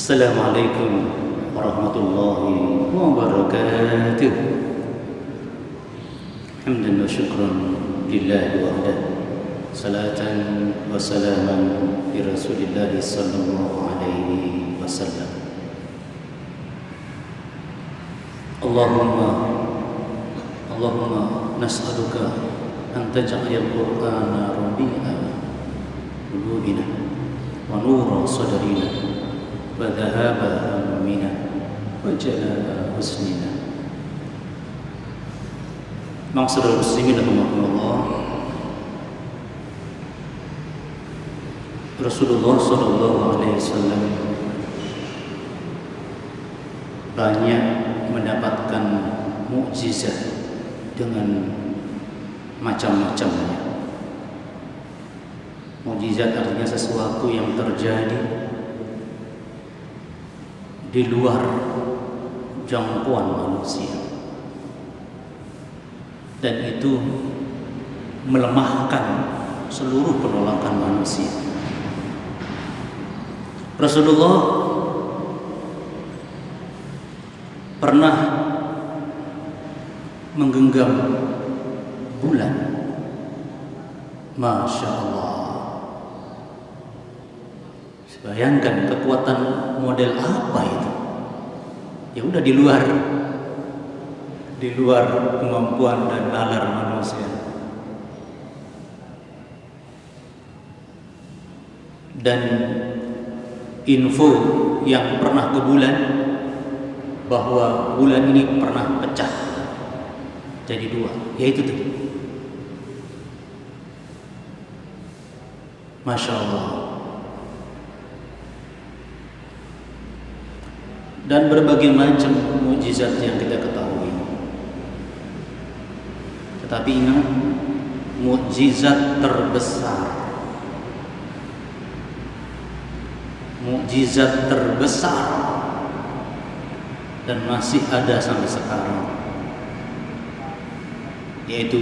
Assalamualaikum warahmatullahi wabarakatuh. Hamdan wa syukran lillahi wahdah. Salatan wa salaman bi Rasulillah sallallahu alaihi wasallam. Allahumma nas'aluka an taj'alal Qur'ana rabi'a qulubina wa nura sadrina wa dhahaba hammina wa jalaa husnina. Ma'asyiral muslimin rahimakumullah. Rasulullah sallallahu alaihi wasallam banyak mendapatkan mukjizat dengan macam-macamnya. Mukjizat artinya sesuatu yang terjadi di luar jangkauan manusia, dan itu melemahkan seluruh penolakan manusia. Rasulullah pernah menggenggam bulan. Masya Allah. Bayangkan kekuatan model apa itu? Ya udah di luar kemampuan dan nalar manusia. Dan info yang pernah ke bulan, bahwa bulan ini pernah pecah jadi dua, yaitu tadi. Masya Allah. Dan berbagai macam mukjizat yang kita ketahui. Tetapi ingat, mukjizat terbesar dan masih ada sampai sekarang, yaitu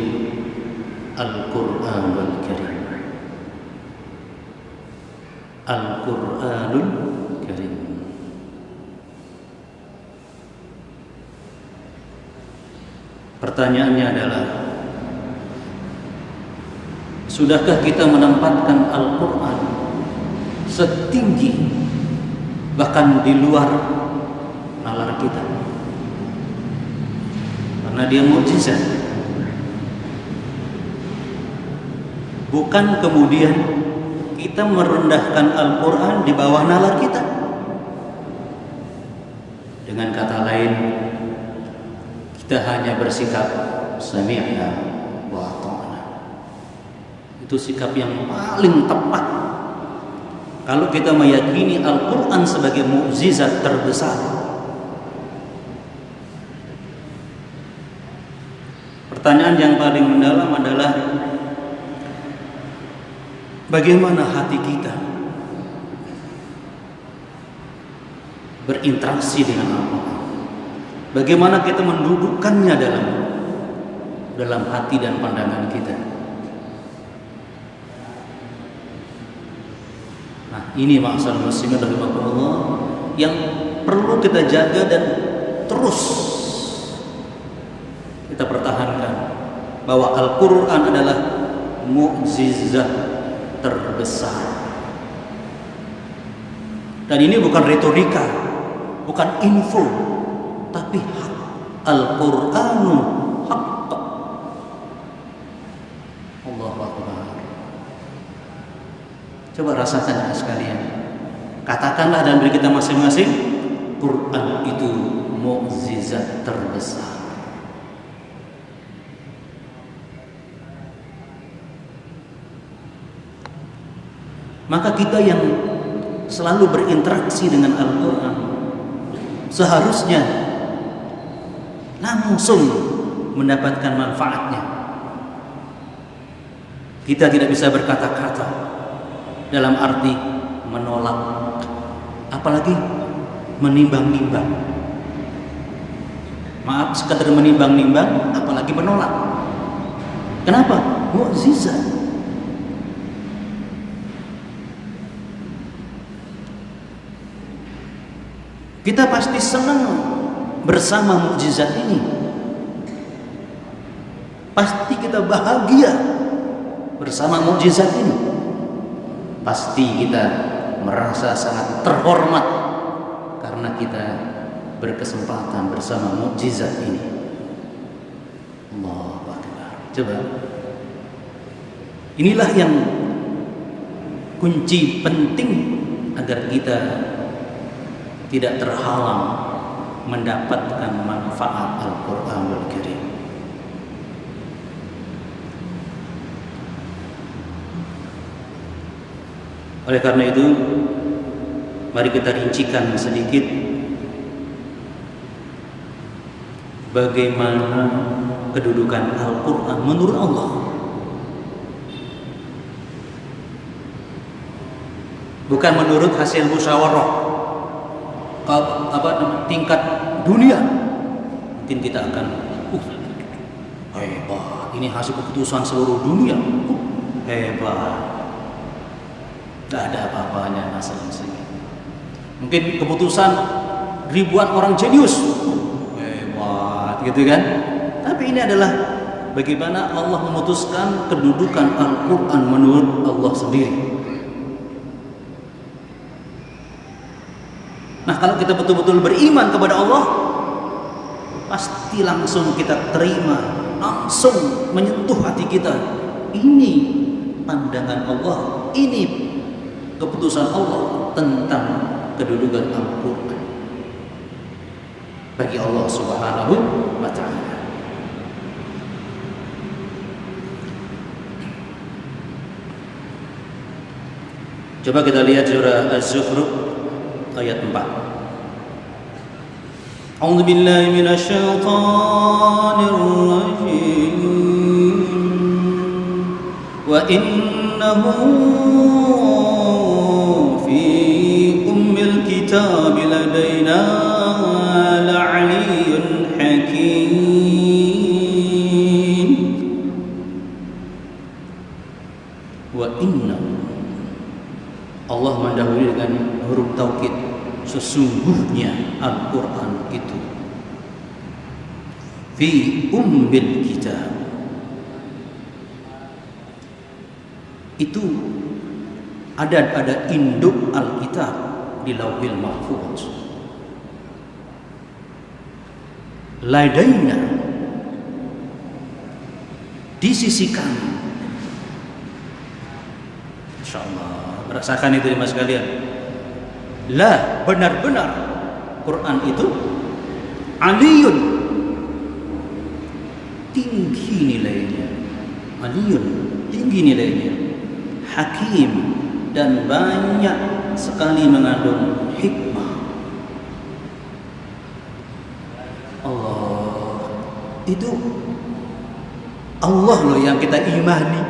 Al-Qur'anul Karim. Al-Qur'anul Karim. Pertanyaannya adalah, sudahkah kita menempatkan Al-Quran setinggi, bahkan di luar nalar kita? Karena dia mukjizat. Bukan kemudian kita merendahkan Al-Quran di bawah nalar kita. Dengan kata lain, kita hanya bersikap sami'na wa ata'na. Itu sikap yang paling tepat kalau kita meyakini Al-Quran sebagai mukjizat terbesar. Pertanyaan yang paling mendalam adalah, bagaimana hati kita berinteraksi dengan Al-Quran? Bagaimana kita mendudukkannya dalam hati dan pandangan kita? Nah, ini ma'asyiral muslimin rahimakumullah yang perlu kita jaga dan terus kita pertahankan, bahwa Al-Quran adalah mukjizat terbesar. Dan ini bukan retorika, bukan info, tapi hak. Al-Qur'anu haqq. Allahu Akbar. Coba rasakan sekalian. Katakanlah dalam diri kita masing-masing, Quran itu mukjizat terbesar. Maka kita yang selalu berinteraksi dengan Al-Quran seharusnya langsung mendapatkan manfaatnya. Kita tidak bisa berkata-kata dalam arti menolak, apalagi menimbang-nimbang. Maaf, sekadar menimbang-nimbang, apalagi menolak. Kenapa? Mukjizat. Kita pasti senang bersama mukjizat ini. Pasti kita bahagia bersama mukjizat ini. Pasti kita merasa sangat terhormat karena kita berkesempatan bersama mukjizat ini. Allahu Akbar. Coba. Inilah yang kunci penting agar kita tidak terhalang mendapatkan manfaat Al-Qur'anul Karim. Oleh karena itu, mari kita rincikan sedikit bagaimana kedudukan Al-Qur'an menurut Allah. Bukan menurut hasil musyawarah tingkat dunia. Mungkin kita akan hebat, ini hasil keputusan seluruh dunia, hebat. Tidak ada apa-apanya masalah ini. Mungkin keputusan ribuan orang jenius, hebat gitu kan. Tapi ini adalah bagaimana Allah memutuskan kedudukan Al-Quran menurut Allah sendiri. Nah, kalau kita betul-betul beriman kepada Allah, pasti langsung kita terima, langsung menyentuh hati kita. Ini pandangan Allah, ini keputusan Allah tentang kedudukan Al-Quran bagi Allah Subhanahu wa Ta'ala. Coba kita lihat surah Az-Zukhruf ayat 4. A'udzu billahi minasy syaithanir rajim. Wa innahu fi ummil kitab ladaina la'aliyyun hakim. Wa inna, Allah mendahului dengan huruf taukid, sesungguhnya Al-Quran itu fi ummil kitab, itu ada pada induk Alkitab di Lauhil Mahfuz. Ladaina, di sisi kami. Insyaallah rasakan itu mas sekalian. La, benar-benar Quran itu aliyun, tinggi nilainya. Aliyun, tinggi nilainya. Hakim, dan banyak sekali mengandung hikmah. Allah itu Allah loh yang kita imani,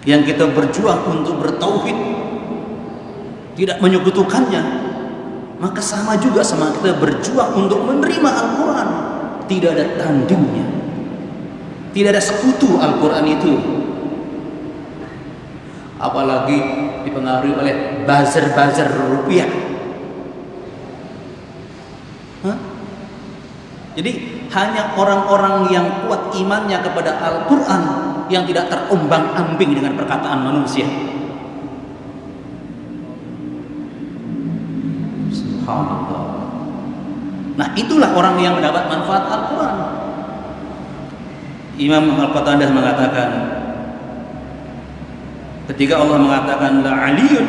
yang kita berjuang untuk bertauhid, tidak menyekutukannya. Maka sama juga sama kita berjuang untuk menerima Al-Quran. Tidak ada tandingnya, tidak ada sekutu Al-Quran itu. Apalagi dipengaruhi oleh buzzer-buzzer rupiah. Jadi hanya orang-orang yang kuat imannya kepada Al-Quran yang tidak terombang-ambing dengan perkataan manusia. Subhanallah. Nah, itulah orang yang mendapat manfaat Al-Quran. Imam Al-Qatadah mengatakan, ketika Allah mengatakan la aliyun,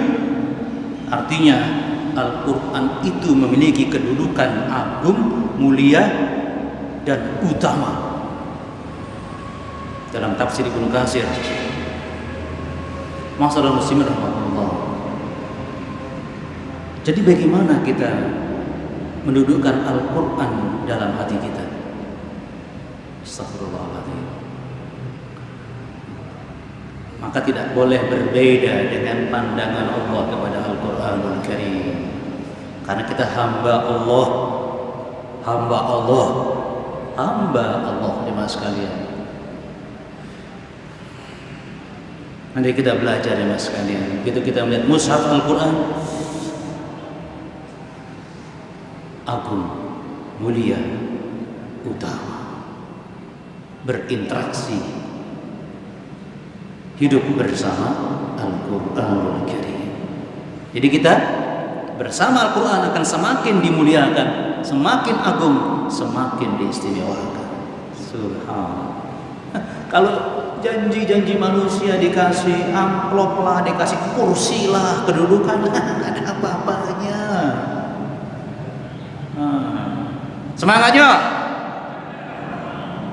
artinya Al-Quran itu memiliki kedudukan agung, mulia, dan utama. Dalam tafsir Ibnu Katsir, Ma'asyiral muslimin rahmatullah. Jadi bagaimana kita mendudukkan Al-Quran dalam hati kita? Astagfirullahaladzim. Maka tidak boleh berbeda dengan pandangan Allah kepada Al-Quranul Karim. Karena kita hamba Allah, hamba Allah, hamba Allah, jemaah sekalian. Nanti kita belajar, jemaah sekalian. Begitu kita melihat mushaf Al-Quran, agung, mulia, utama, berinteraksi, hidup bersama Al-Qur'anul Karim. Jadi kita bersama Al-Quran akan semakin dimuliakan, semakin agung, semakin diistimewakan. Subhanallah. Kalau janji-janji manusia dikasih amplop lah, dikasih kursi lah, kedudukan lah, nggak ada apa-apanya. Semangatnya,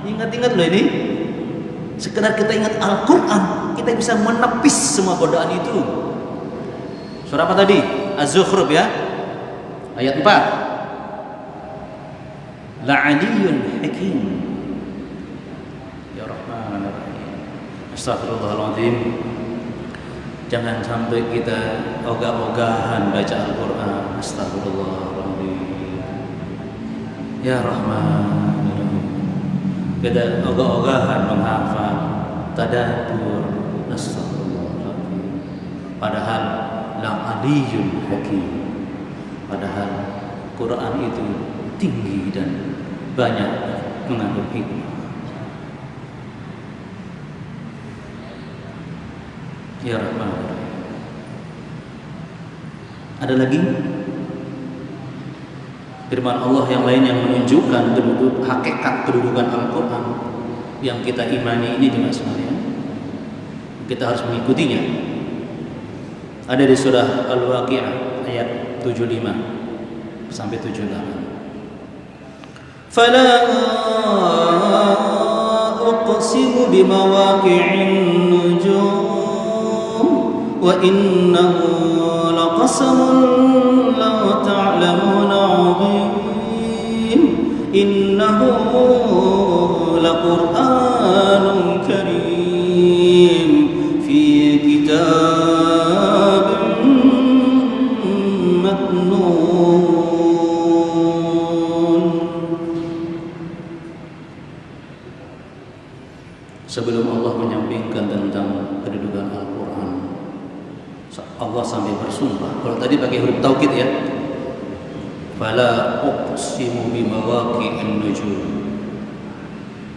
ingat-ingat loh ini. Sekedar kita ingat Al-Quran, kita bisa menepis semua godaan itu. Surah apa tadi? Az-Zukhruf ya, ayat 4. La'aliyyun hakim. Ya Rahman Rahim. Astagfirullahaladzim. Jangan sampai kita ogah-ogahan baca Al-Quran. Astagfirullahaladzim. Ya Rahman Rahim. Kita ogah-ogahan menghafal, tadabbur. Astagfirullahaladzim. Padahal La'aliyyun hakim. Padahal Quran itu tinggi dan banyak mengandung hikmah. Ya Rahman. Ada lagi firman Allah yang lain yang menunjukkan hakikat kedudukan Al-Quran yang kita imani ini dengan sekalian. Kita harus mengikutinya. Ada di surah Al-Waqi'ah ayat 75 sampai 78. Fala uqsimu bimawaqi'in nujum wa innahu laqasamun law ta'lamuna 'azim innahu laqur'anun karim fi kitab Sebelum Allah menyampaikan tentang kedudukan Al-Quran, Allah sampai bersumpah. Kalau tadi pakai huruf taukid ya, fala uqsimu bimawaqi'in nujum,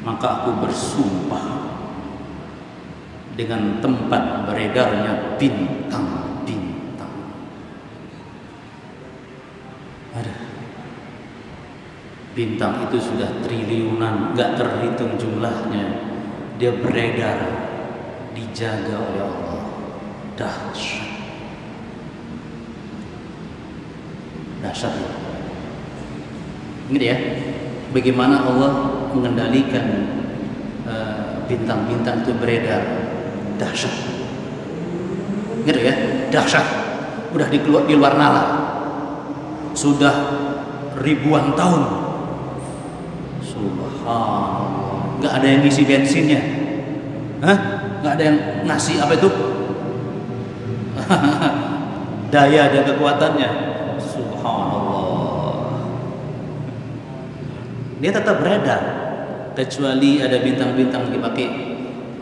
maka aku bersumpah dengan tempat beredarnya bintang-bintang. Ada bintang itu sudah triliunan, gak terhitung jumlahnya. Dia beredar, dijaga oleh Allah. Dahsyat. Dahsyat. Ingat ya, bagaimana Allah mengendalikan bintang-bintang itu beredar. Dahsyat. Ingat ya, dahsyat. Udah di luar nalar. Sudah ribuan tahun. Subhanallah. Nggak ada yang ngisi bensinnya, nggak ada yang ngasih apa itu daya dan kekuatannya. Subhanallah. Dia tetap beredar, kecuali ada bintang-bintang dipakai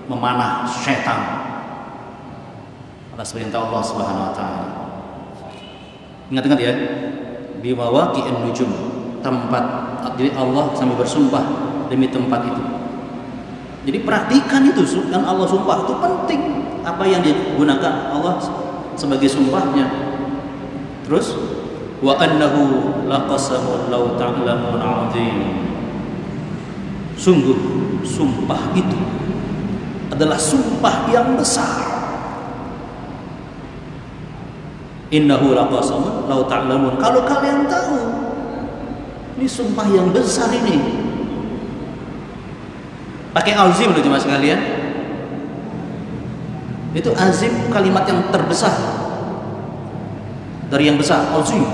memanah setan atas perintah Allah Subhanahu Wa Taala. Ingat-ingat ya, bimawaqi'in nujum, tempat. Jadi Allah sampai bersumpah demi tempat itu. Jadi perhatikan itu, kan Allah sumpah itu penting. Apa yang digunakan Allah sebagai sumpahnya. Terus wa annahu laqasamun law ta'lamun 'azim. Sungguh sumpah itu adalah sumpah yang besar. Innahu laqasamun law ta'lamun. Kalau kalian tahu, ini sumpah yang besar ini. Pakai azim loh jemaah sekalian. Itu azim kalimat yang terbesar dari yang besar, azim.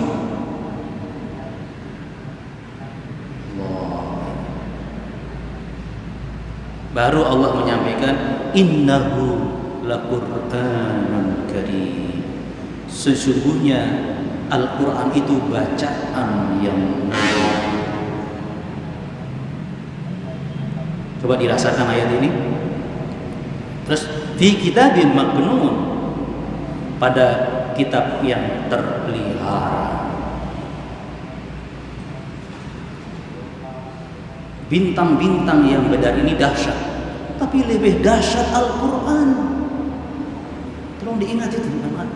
Baru Allah menyampaikan innahu laqur'anun karim. Sesungguhnya Al-Quran itu bacaan yang mulia. Coba dirasakan ayat ini. Terus di kitabin maknun, pada kitab yang terpelihara. bintang-bintang yang beredar ini dahsyat, tapi lebih dahsyat Al-Quran. Tolong diingat itu, teman-teman.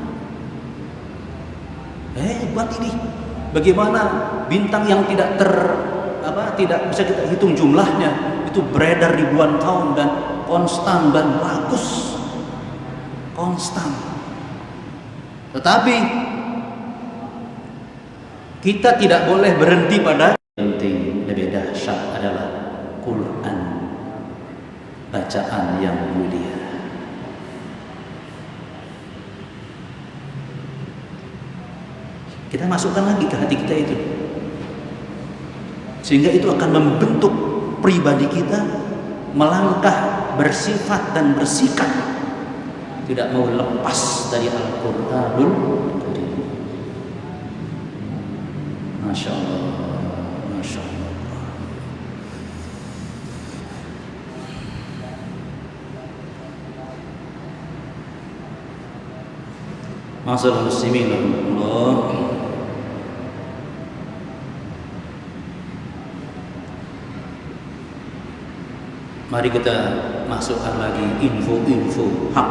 Hebat ini. Bagaimana bintang yang tidak bisa kita hitung jumlahnya, itu beredar ribuan tahun dan konstan dan bagus, konstan. Tetapi kita tidak boleh berhenti pada penting. Lebih dahsyat adalah Quran, bacaan yang mulia. Kita masukkan lagi ke hati kita itu, sehingga itu akan membentuk pribadi kita, melangkah, bersifat dan bersikap tidak mau lepas dari Al-Quranul Karim. Masya Allah, Masya Allah. Ma'asyiral muslimin Allah. Mari kita masukkan lagi info-info hak,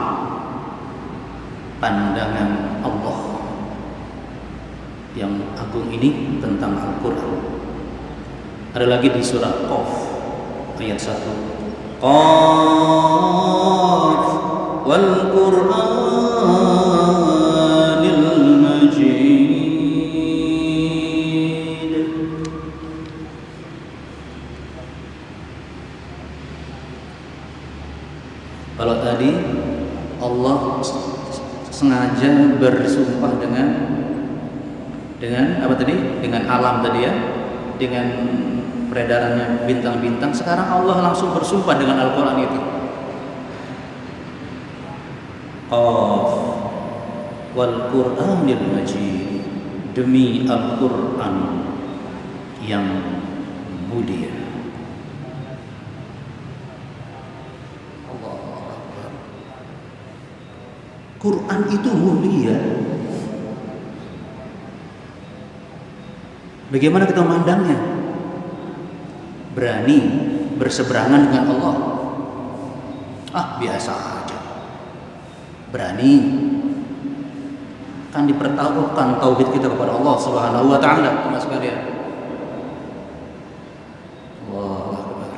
pandangan Allah yang agung ini tentang Al-Quran. Ada lagi di surah Qaf ayat 1. Qaf wal Qur'anil Majid. Kalau tadi Allah sengaja bersumpah dengan apa tadi? Dengan alam tadi ya, dengan peredarannya bintang-bintang. Sekarang Allah langsung bersumpah dengan Al-Quran itu. Qaf wal Qur'anil Majid, demi Al-Quran yang mulia. Quran itu mulia. Bagaimana kita memandangnya? Berani berseberangan dengan Allah? Biasa aja. Berani. Kan dipertaruhkan tauhid kita kepada Allah Subhanahu wa taala, teman sekalian. Allahu Akbar.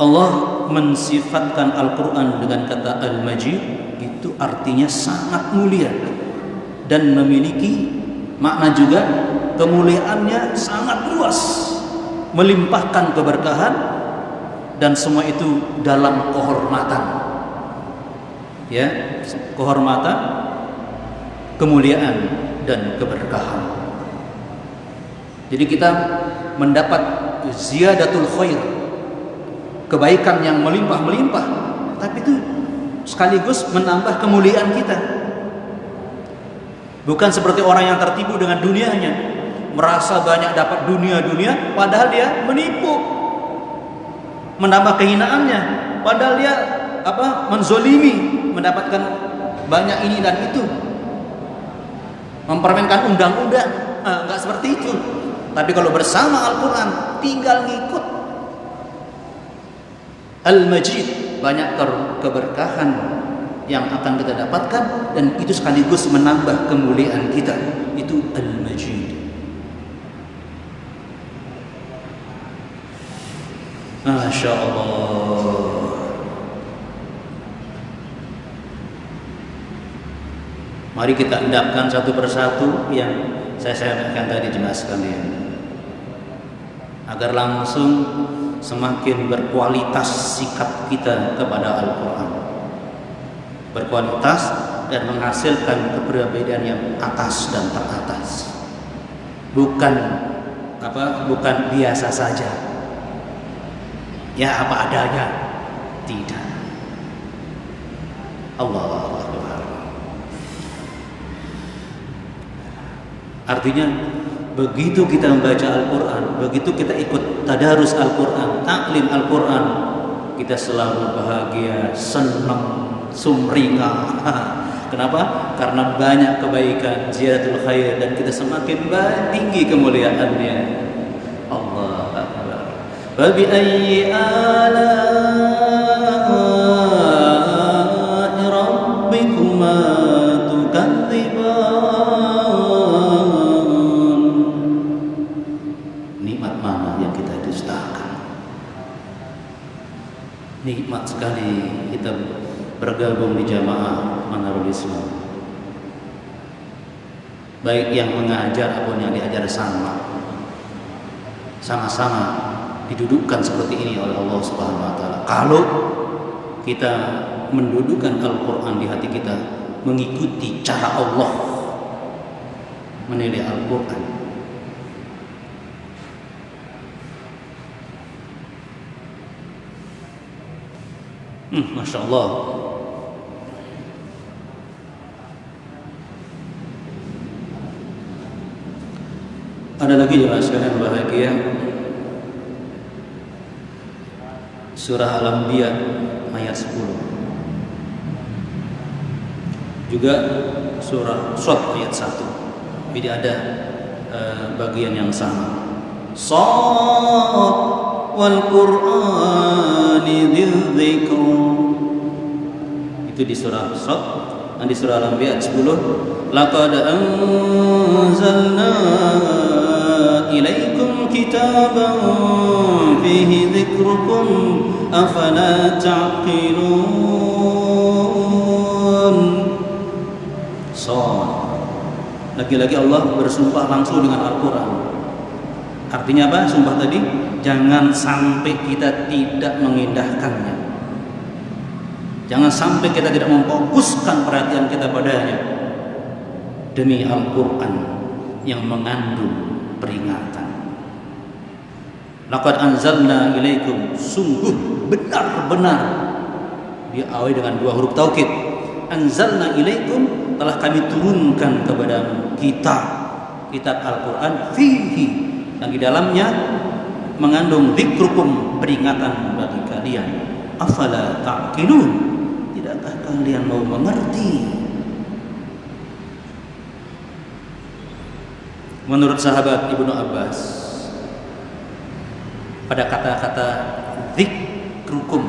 Allah mensifatkan Al-Quran dengan kata Al-Majid, itu artinya sangat mulia dan memiliki makna juga kemuliaannya sangat luas, melimpahkan keberkahan, dan semua itu dalam kehormatan, ya, kehormatan, kemuliaan dan keberkahan. Jadi kita mendapat ziyadatul khair, kebaikan yang melimpah-melimpah, tapi itu sekaligus menambah kemuliaan kita. Bukan seperti orang yang tertipu dengan dunianya, merasa banyak dapat dunia-dunia, padahal dia menipu, menambah kehinaannya, padahal dia menzolimi, mendapatkan banyak ini dan itu, mempermainkan undang-undang. Enggak seperti itu. Tapi kalau bersama Al-Quran, tinggal ngikut. Al-Majid, banyak keberkahan yang akan kita dapatkan, dan itu sekaligus menambah kemuliaan kita. Itu Al-Majid. Masya Allah. Mari kita endapkan satu persatu yang saya sampaikan tadi, jemaah sekalian, agar langsung semakin berkualitas sikap kita kepada Al-Quran, berkualitas dan menghasilkan kepribadian yang atas dan teratas, bukan biasa saja, ya apa adanya, tidak. Allahu Akbar. Artinya begitu kita membaca Al-Quran, begitu kita ikut tadarus Al-Quran, taklim Al-Quran, kita selalu bahagia, senang, sumringah. Kenapa? Karena banyak kebaikan, ziyadatul khair, dan kita semakin tinggi kemuliaannya. Allah Akbar. Wa bi ayyi ala'i rabbikuma tukadziban. Nikmat mana yang kita dustakan? Nikmat sekali kita bergabung di jamaah Manarul Islam, baik yang mengajar ataupun yang diajar sama-sama didudukkan seperti ini oleh Allah Subhanahu wa taala. Kalau kita mendudukkan Al-Qur'an di hati kita, mengikuti cara Allah menilai Al-Qur'an, Masya Allah. Ada lagi jemaah sekalian bahagia, surah Al-Anbiya ayat 10, juga surah Shad ayat 1. Jadi ada bagian yang sama. Shad wal Qur'ani dzikr. Itu di surah Shad. Dan di surah Al-Anbiya 10, laqad anzalna ilaikum kitaban fihi dzikrukum afala ta'qilun. Shad. Lagi-lagi Allah bersumpah langsung dengan Al-Qur'an. Artinya apa? Sumpah tadi, jangan sampai kita tidak mengindahkannya. Jangan sampai kita tidak memfokuskan perhatian kita padanya. Demi Al-Qur'an yang mengandung peringatan. Laqad anzalna ilaikum, sungguh benar-benar diawali dengan 2 huruf taukid. Anzalna ilaikum, telah kami turunkan kepada kita kitab Al-Qur'an, fihi, yang di dalamnya mengandung dzikrukum, peringatan bagi kalian. Afala ta'qilun, tidakkah kalian mau mengerti? Menurut sahabat Ibnu Abbas, pada kata-kata dzikrukum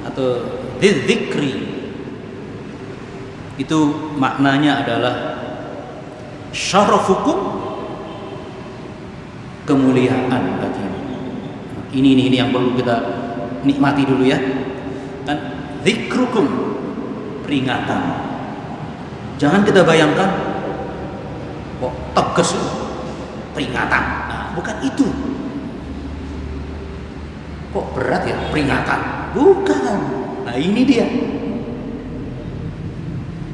atau dzikri itu maknanya adalah syarafukum, kemuliaan bagimu. Ini yang perlu kita nikmati dulu ya. Kan dzikrukum, peringatan. Jangan kita bayangkan kok tegas peringatan. Nah, bukan itu. Kok berat ya peringatan? Bukan. Nah, ini dia.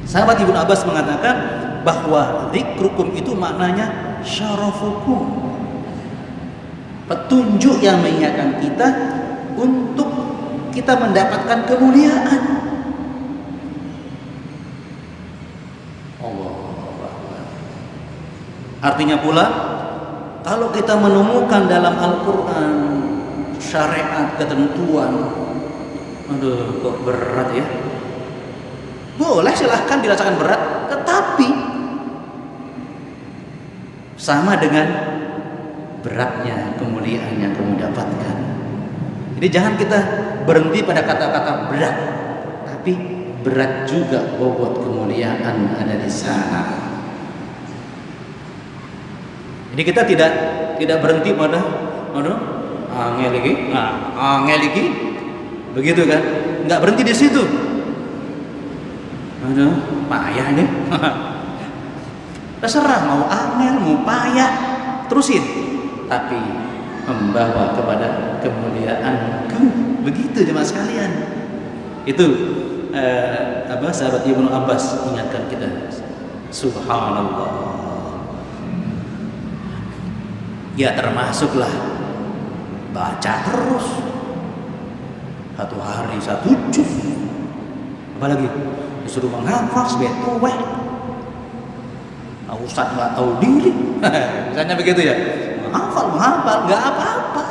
Sahabat Ibnu Abbas mengatakan bahwa dzikrukum itu maknanya syarafukum, petunjuk yang mengingatkan kita untuk kita mendapatkan kemuliaan. Allah. Artinya pula, kalau kita menemukan dalam Al-Quran syariat, ketentuan, aduh kok berat ya, boleh silahkan dirasakan berat, tetapi sama dengan beratnya kemuliaan yang kamu dapatkan. Jadi jangan kita berhenti pada kata-kata berat, tapi berat juga bobot kemuliaan ada di sana. Jadi kita tidak berhenti pada angel lagi, begitu kan? Nggak berhenti di situ. Aduh, payah ini. Terserah mau angel, mau payah, terusin. Tapi membawa kepada kemuliaanku. Begitu jemaah sekalian. Itu sahabat Ibnu Abbas ingatkan kita. Subhanallah. Ya termasuklah baca terus. 1 hari 1 juz. Apalagi disuruh menghafal sebetul. Ustaz nggak tahu diri. Misalnya begitu ya. Menghafal nggak apa-apa.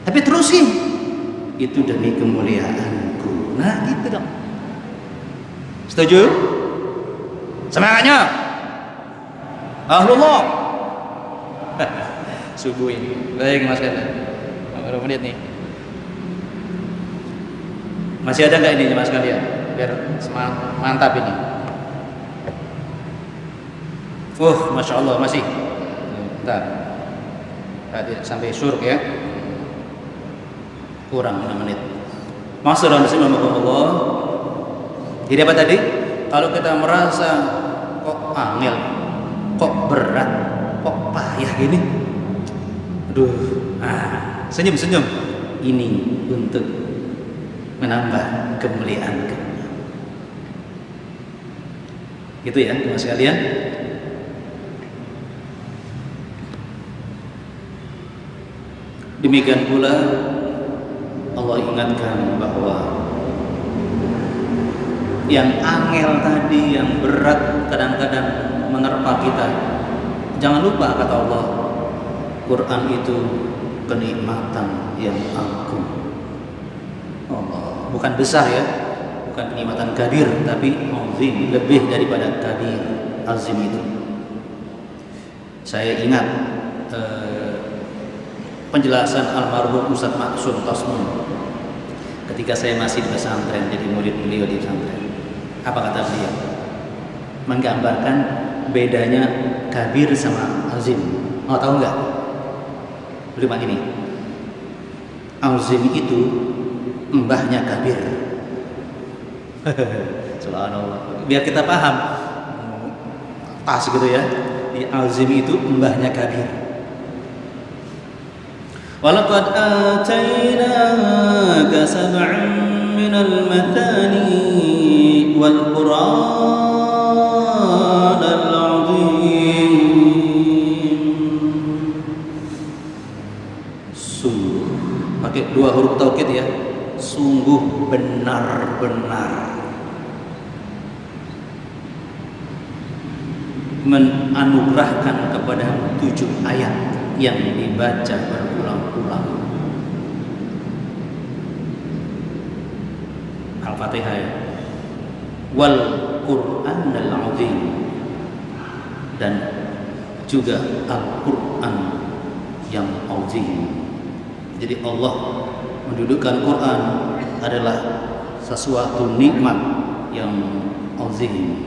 Tapi terusin. Itu demi kemuliaanku. Nah gitu dong. Setuju? Semangatnya. Ahlullah. Subuh ini. Baik Mas Kanda. Berapa menit nih? Masih ada nggak ini Mas kalian? Biar mantap ini. Masya Allah masih. Bentar. Tadi sampai syuruk ya. Kurang 6 menit. Maksudnya Allah. Jadi apa tadi? Kalau kita merasa kok angel, kok berat, kok payah gini, aduh, senyum-senyum. Ini untuk menambah kemuliaan. Gitu ya, teman sekalian. Demikian pula Allah ingatkan bahwa yang angel tadi, yang berat kadang-kadang menerpa kita, jangan lupa kata Allah, Quran itu kenikmatan yang agung. Allah, bukan besar ya, bukan kenikmatan kabir, tapi azim, lebih daripada kabir, azim itu. Saya ingat penjelasan almarhum Ustaz Maksum Tasmun ketika saya masih di pesantren, jadi murid beliau di pesantren. Apa kata beliau? Menggambarkan bedanya kabir sama azim. Mau tahu nggak? Beliau begini, azim itu mbahnya kabir. Subhanallah. Biar kita paham, pas gitu ya. Di azim itu mbahnya kabir. Walaqad atainaka sab'an minal mathani wal Qur'anal 'azim. Sungguh, pakai 2 huruf taukid ya. Sungguh benar-benar menanugerahkan kepada 7 ayat yang dibaca berulang-ulang. Al-Fatihah ya. Wal Qur'anal 'azim, dan juga Al-Qur'an yang azim. Jadi Allah mendudukkan Quran adalah sesuatu nikmat yang azim.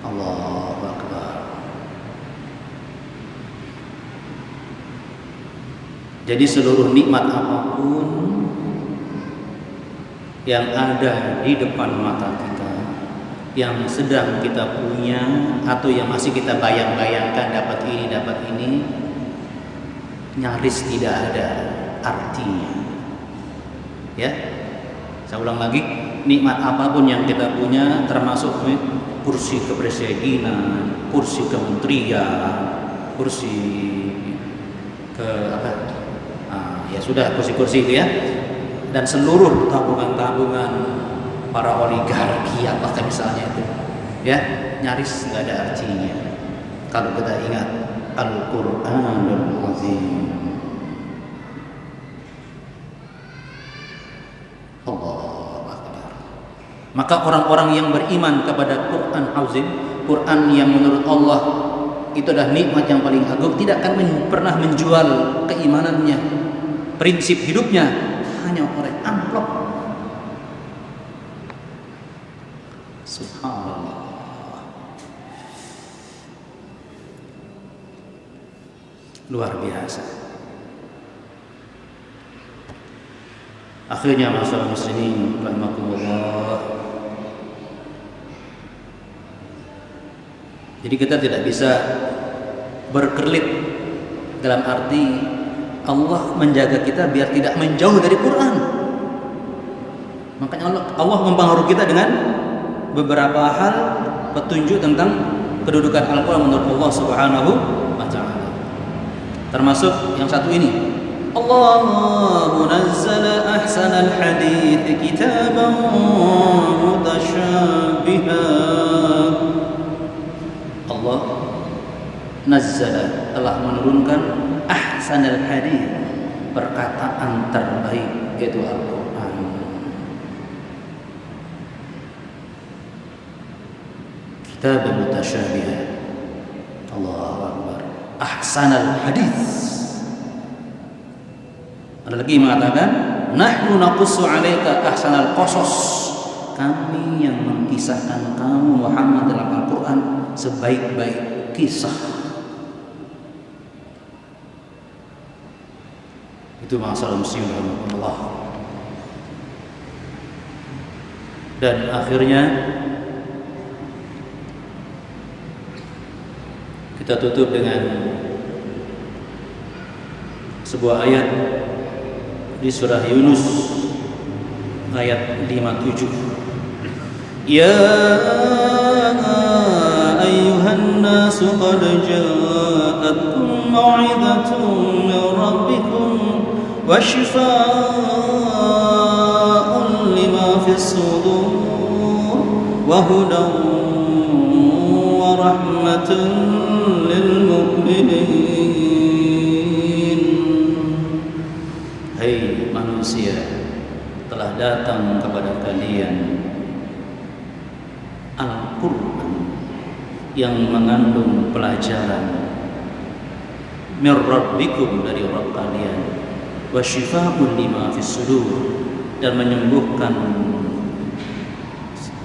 Allahu Akbar. Jadi seluruh nikmat apapun yang ada di depan mata kita, yang sedang kita punya atau yang masih kita bayang-bayangkan dapat ini, nyaris tidak ada artinya. Ya, saya ulang lagi, nikmat apapun yang kita punya, termasuk kursi kepresidenan, kursi kementerian, kursi ya sudah, kursi-kursi itu ya, dan seluruh tabungan-tabungan para oligarki apakah misalnya itu, ya, nyaris nggak ada artinya kalau kita ingat Al-Qur'anul Azim. Allahu Akbar. Maka orang-orang yang beriman kepada Quran Azim, Quran yang menurut Allah itu adalah nikmat yang paling agung, tidak akan pernah menjual keimanannya, prinsip hidupnya hanya oleh amplop. Subhanallah. Luar biasa. Akhirnya masyarakat muslimin rahimakumullah, jadi kita tidak bisa berkelit, dalam arti Allah menjaga kita biar tidak menjauh dari Quran. Makanya Allah mempengaruhi kita dengan beberapa hal petunjuk tentang kedudukan Al-Quran menurut Allah Subhanahu wa ta'ala. Termasuk yang satu ini, Allahu nazzala ahsanal hadits kitaban mutasyabihan. Allah nazzala, telah menurunkan ahsanal hadits, perkataan terbaik, yaitu Al-Quran. kitaban mutasyabiha. Allahu akbar. Ahsanal hadits. Ada lagi mengatakan, nahnu naqussu 'alaika ahsanal qasas. Kami yang mengkisahkan kamu Muhammad dalam Al-Qur'an sebaik-baik kisah. Itu masalah muslim Allah. Dan akhirnya kita tutup dengan sebuah ayat di surah Yunus ayat 57. Ya ayyuhan nasu qad ja'atkum mau'izatun min rabbikum wa shifaa'un lima fis sudur wa hudan wa rahmatun lil mu'minin. Hai manusia, telah datang kepada kalian Al-Quran yang mengandung pelajaran mir rabbikum, dari Rabb kalian, wa shifaa'un lima fis sudur, dan menyembuhkan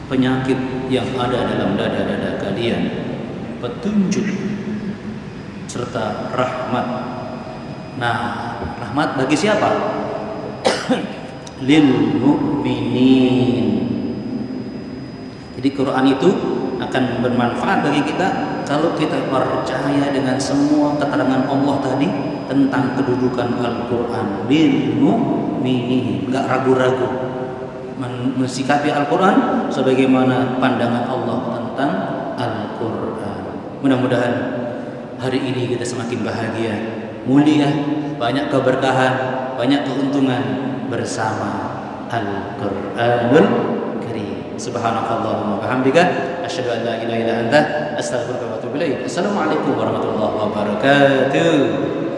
penyakit yang ada dalam dada-dada kalian, petunjuk serta rahmat. Nah, rahmat bagi siapa? Lil mu'minin. Jadi Quran itu akan bermanfaat bagi kita kalau kita percaya dengan semua keterangan Allah tadi tentang kedudukan Al-Quran. Lil mu'minin, enggak ragu-ragu mensikapi Al-Quran sebagaimana pandangan Allah tentang Al-Quran. Mudah-mudahan hari ini kita semakin bahagia, mulia, banyak keberkahan, banyak keuntungan bersama Al-Quranul Karim. Subhanakallahumma wa bihamdika asyhadu an la ilaha illa anta astaghfiruka wa atubu ilaik. Assalamualaikum warahmatullahi wabarakatuh.